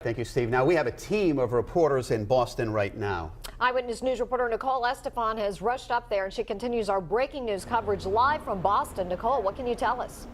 Thank you, Steve. Now, we have a team of reporters in Boston right now. Eyewitness News reporter Nicole Estefan has rushed up there, and she continues our breaking news coverage live from Boston. Nicole, what can you tell us?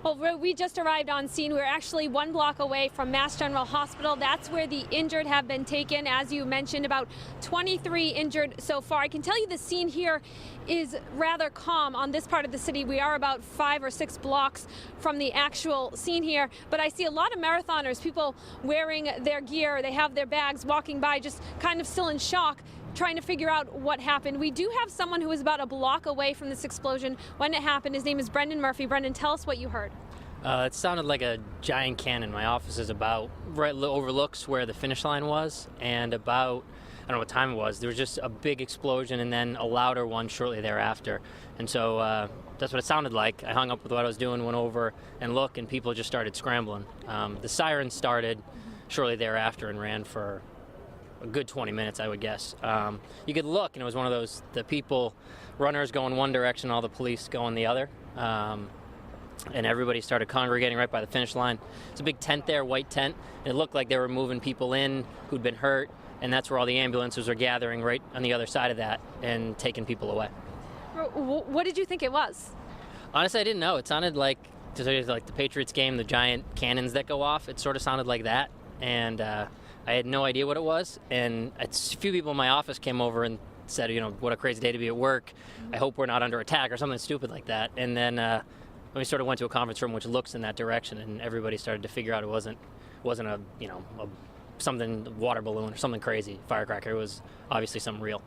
Well, we just arrived on scene. We're actually 1 block away from Mass General Hospital. That's where the injured have been taken. As you mentioned, about 23 injured so far. I can tell you the scene here is rather calm on this part of the city. We are about 5 or 6 blocks from the actual scene here, but I see a lot of marathoners, people wearing their gear. They have their bags, walking by, just kind of still in shock, trying to figure out what happened. We do have someone who was about a block away from this explosion when it happened. His name is Brendan Murphy. Brendan, tell us what you heard. It sounded like a giant cannon. My office is about right overlooks where the finish line was, and about, I don't know what time it was, there was just a big explosion and then a louder one shortly thereafter. And so that's what it sounded like. I hung up with what I was doing, went over and looked, and people just started scrambling. The sirens started shortly thereafter and ran for a good 20 minutes, I would guess. You could look, and it was one of those, the people, runners going one direction, all the police going the other. And everybody started congregating right by the finish line. It's a big tent there, white tent. It looked like they were moving people in who'd been hurt, and that's where all the ambulances are gathering right on the other side of that and taking people away. What did you think it was? Honestly, I didn't know. It sounded like, to tell you, like the Patriots game, the giant cannons that go off. It sort of sounded like that, and I had no idea what it was. And a few people in my office came over and said, you know, what a crazy day to be at work. I hope we're not under attack or something stupid like that. And then we sort of went to a conference room which looks in that direction, and everybody started to figure out it wasn't a, you know, something water balloon or something crazy firecracker. It was obviously something real.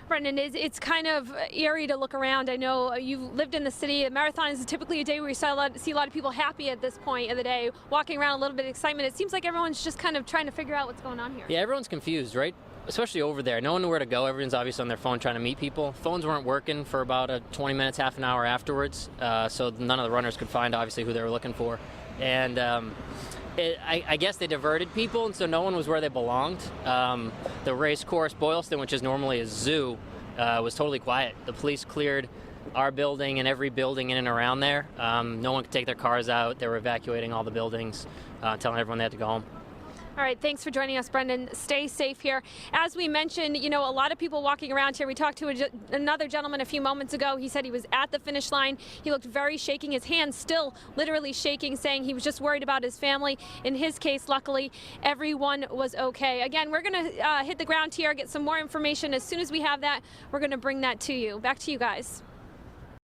Brendan, it's kind of eerie to look around. I know you've lived in the city. A marathon is typically a day where you see a lot of people happy at this point of the day, walking around, a little bit of excitement. It seems like everyone's just kind of trying to figure out what's going on here. Yeah, everyone's confused, right? Especially over there. No one knew where to go. Everyone's obviously on their phone trying to meet people. Phones weren't working for about 20 minutes, half an hour afterwards, so none of the runners could find, obviously, who they were looking for. And I guess they diverted people, and so no one was where they belonged. The race course, Boylston, which is normally a zoo, was totally quiet. The police cleared our building and every building in and around there. No one could take their cars out. They were evacuating all the buildings, telling everyone they had to go home. All right, thanks for joining us, Brendan. Stay safe here. As we mentioned, you know, a lot of people walking around here. We talked to another gentleman a few moments ago. He said he was at the finish line. He looked very shaking, his hands still literally shaking, saying he was just worried about his family. In his case, luckily, everyone was okay. Again, we're going to hit the ground here, get some more information. As soon as we have that, we're going to bring that to you. Back to you guys.